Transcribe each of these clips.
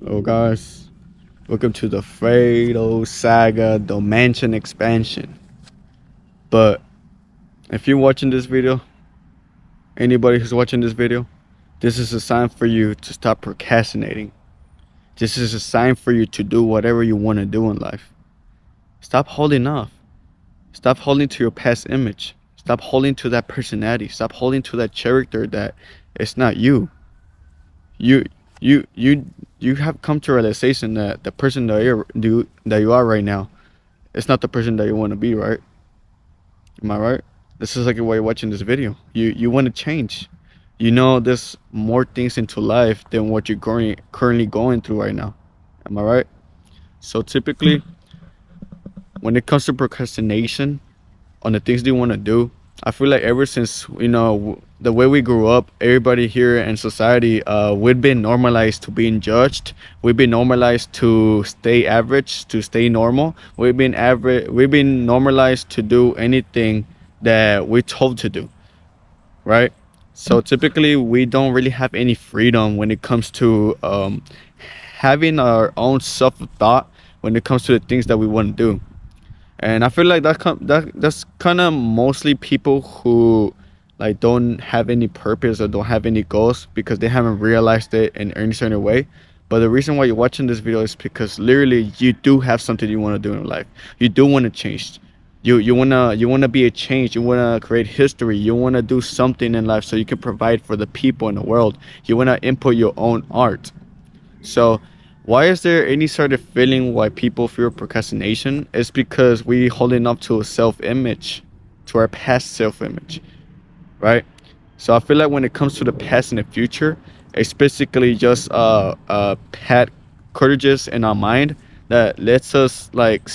Hello guys, welcome to the Fredo Saga, the mansion expansion. But if you're watching this video, anybody who's watching this video, this is a sign for you to stop procrastinating. This is a sign for you to do whatever you want to do in life. Stop holding off. Stop holding to your past image. Stop holding to that personality. Stop holding to that character that it's not you. You you you you have come to a realization that the person that you are right now, it's not the person that you want to be, right? Am I right? This is like why you're watching this video. You want to change. You know there's more things into life than what you're currently going through right now. Am I right? So typically, when it comes to procrastination on the things they want to do, I feel like ever since the way we grew up, everybody here in society, we've been normalized to being judged. We've been normalized to stay average, to stay normal. We've been normalized to do anything that we're told to do, right? So typically, we don't really have any freedom when it comes to having our own self thought when it comes to the things that we want to do. And I feel like that's kind of mostly people who like don't have any purpose or don't have any goals because they haven't realized it in any certain way. But the reason why you're watching this video is because literally you do have something you want to do in life. You do want to change. You wanna be a change. You wanna create history. You wanna do something in life so you can provide for the people in the world. You wanna input your own art. So why is there any sort of feeling why people fear procrastination? It's because we holding up to a self-image, to our past self-image, right? So I feel like when it comes to the past and the future, it's basically just pat courageous in our mind that lets us like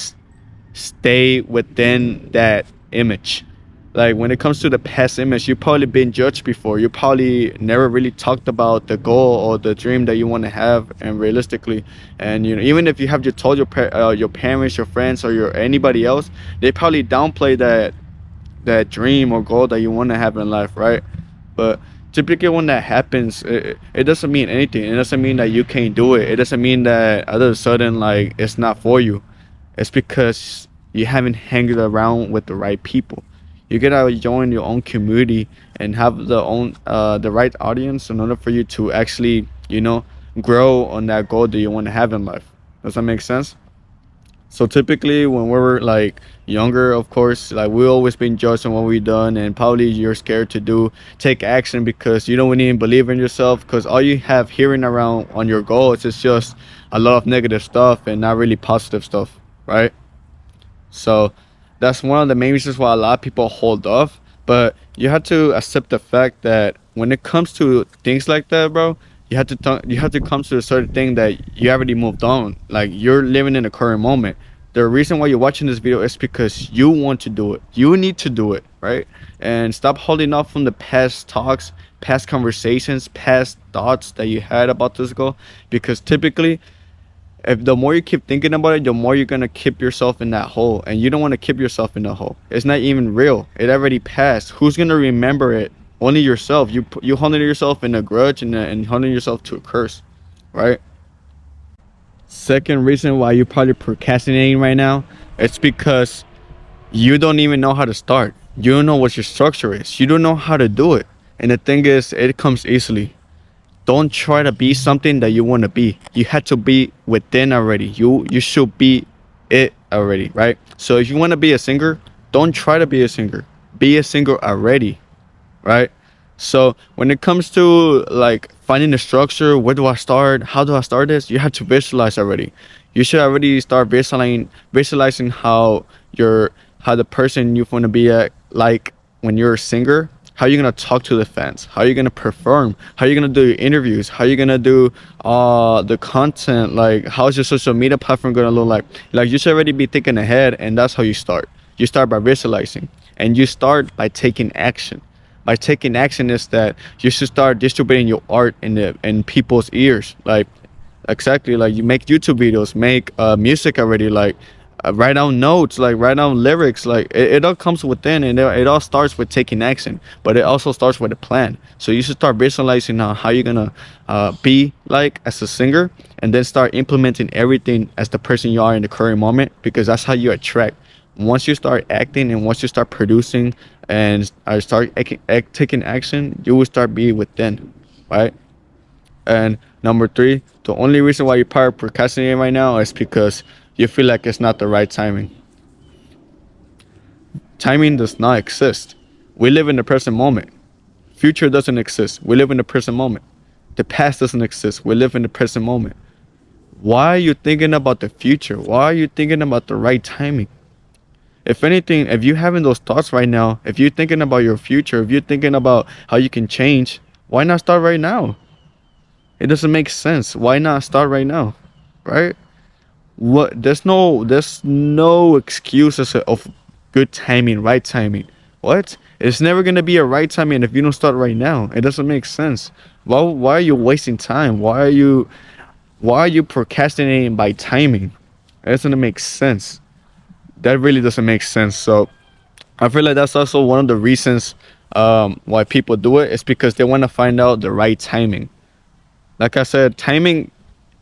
stay within that image. Like when it comes to the past image, you've probably been judged before. You probably never really talked about the goal or the dream that you want to have, and realistically, and even if you have just told your parents, your friends, or your anybody else, they probably downplay that dream or goal that you want to have in life, right? But typically when that happens, it doesn't mean anything. It doesn't mean that you can't do it. It doesn't mean that all of a sudden like it's not for you. It's because you haven't hanged around with the right people. You gotta join your own community and have the right audience in order for you to actually grow on that goal that you want to have in life. Does that make sense? So typically when we're like younger, of course, like we always been judged on what we've done, and probably you're scared to take action because you don't even believe in yourself, because all you have hearing around on your goals is just a lot of negative stuff and not really positive stuff, right? So that's one of the main reasons why a lot of people hold off. But you have to accept the fact that when it comes to things like that, bro, you have to come to a certain thing that you already moved on. Like you're living in the current moment. The reason why you're watching this video is because you want to do it. You need to do it, right? And stop holding off from the past talks, past conversations, past thoughts that you had about this goal. Because typically, if the more you keep thinking about it, the more you're gonna keep yourself in that hole, and you don't want to keep yourself in the hole. It's not even real. It already passed. Who's gonna remember it? Only yourself. You holding yourself in a grudge and holding yourself to a curse, right? Second reason why you're probably procrastinating right now, it's because you don't even know how to start. You don't know what your structure is. You don't know how to do it. And the thing is, it comes easily. Don't try to be something that you want to be. You had to be within already. You should be it already, right? So if you want to be a singer, don't try to be a singer. Be a singer already, right? So when it comes to like finding the structure, where do I start? How do I start this? You have to visualize already. You should already start visualizing how the person you want to be at, like when you're a singer. How you're gonna talk to the fans? How you're gonna perform? How you're gonna do your interviews? How you're gonna do the content? Like how's your social media platform gonna look like? Like you should already be thinking ahead, and that's how you start. You start by visualizing, and you start by taking action. By taking action is that you should start distributing your art in people's ears. Like exactly, like you make YouTube videos, make music already. Like Write down notes, like write down lyrics. Like it all comes within, and it all starts with taking action, but it also starts with a plan. So you should start visualizing how you're gonna be like as a singer, and then start implementing everything as the person you are in the current moment, because that's how you attract. Once you start acting and once you start producing and start taking action, you will start being within, right? And number three, the only reason why you're probably procrastinating right now is because you feel like it's not the right timing. Timing does not exist. We live in the present moment. Future doesn't exist. We live in the present moment. The past doesn't exist. We live in the present moment. Why are you thinking about the future? Why are you thinking about the right timing? If anything, if you're having those thoughts right now, if you're thinking about your future, if you're thinking about how you can change, why not start right now? It doesn't make sense. Why not start right now? Right? What there's no excuses of good timing, right timing. What? It's never gonna be a right timing if you don't start right now. It doesn't make sense. Why are you wasting time? Why are you procrastinating by timing? It doesn't make sense. That really doesn't make sense. So I feel like that's also one of the reasons why people do it. It's because they want to find out the right timing. Like I said, timing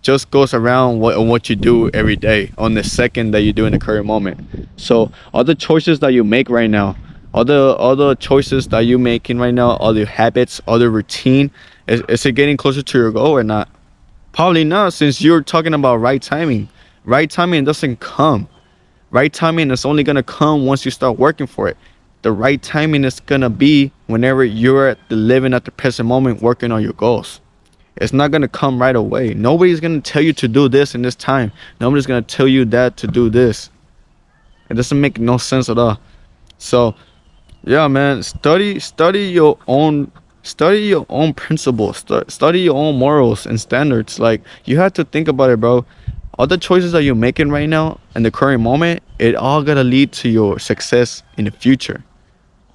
just goes around what you do every day on the second that you do in the current moment. So all the choices that you make right now, all the choices that you're making right now, all the habits, all the routine, is it getting closer to your goal or not? Probably not, since you're talking about right timing. Right timing doesn't come. Right timing is only gonna come once you start working for it. The right timing is gonna be whenever you're living at the present moment working on your goals. It's not gonna come right away. Nobody's gonna tell you to do this in this time. Nobody's gonna tell you that to do this. It doesn't make no sense at all. So yeah, man, study your own principles. Study your own morals and standards. Like, you have to think about it, bro. All the choices that you're making right now in the current moment, it all gotta lead to your success in the future.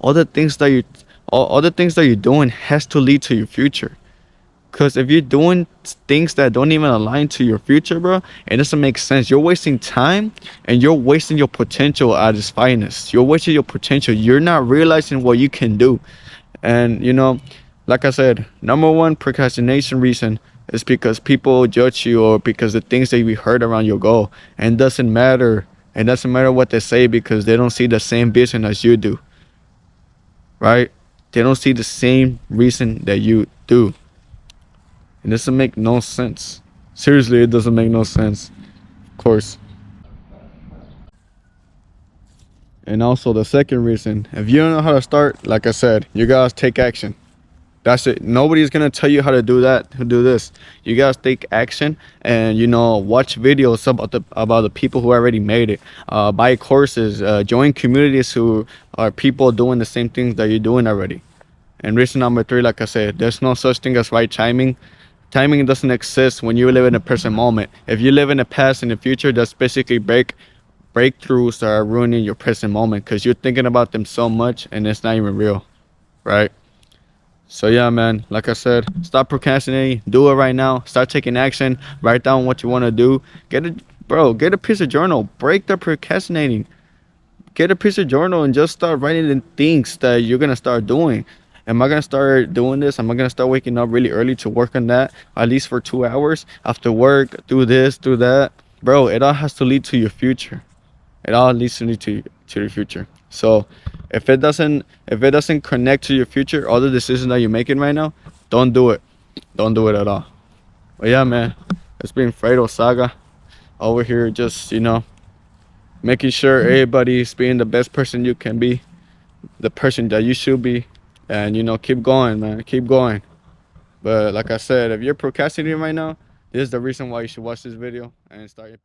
All the things that you all the things that you're doing has to lead to your future. Because if you're doing things that don't even align to your future, bro, it doesn't make sense. You're wasting time and you're wasting your potential at its finest. You're wasting your potential. You're not realizing what you can do. And, like I said, number one procrastination reason is because people judge you, or because the things that you heard around your goal. And it doesn't matter. It doesn't matter what they say, because they don't see the same vision as you do. Right? They don't see the same reason that you do. It doesn't make no sense. Seriously, it doesn't make no sense. Of course. And also the second reason, if you don't know how to start, like I said, you guys take action. That's it. Nobody's gonna tell you how to do that, to do this. You guys take action, and watch videos about the people who already made it. Buy courses, join communities who are people doing the same things that you're doing already. And reason number three, like I said, there's no such thing as right timing. Timing doesn't exist when you live in the present moment. If you live in the past and the future, that's basically breakthroughs that are ruining your present moment, because you're thinking about them so much and it's not even real, right? So yeah, man, like I said, stop procrastinating. Do it right now. Start taking action. Write down what you want to do. Get a piece of journal. Break the procrastinating. Get a piece of journal and just start writing the things that you're gonna start doing. Am I gonna start doing this? Am I gonna start waking up really early to work on that, at least for 2 hours after work? Do this, do that, bro. It all has to lead to your future. It all leads to lead to your future. So if it doesn't connect to your future, all the decisions that you're making right now, don't do it. Don't do it at all. But yeah, man, it's been Fredo Saga over here, just making sure everybody's being the best person you can be, the person that you should be. And keep going, man, keep going. But like I said, if you're procrastinating right now, this is the reason why you should watch this video and start putting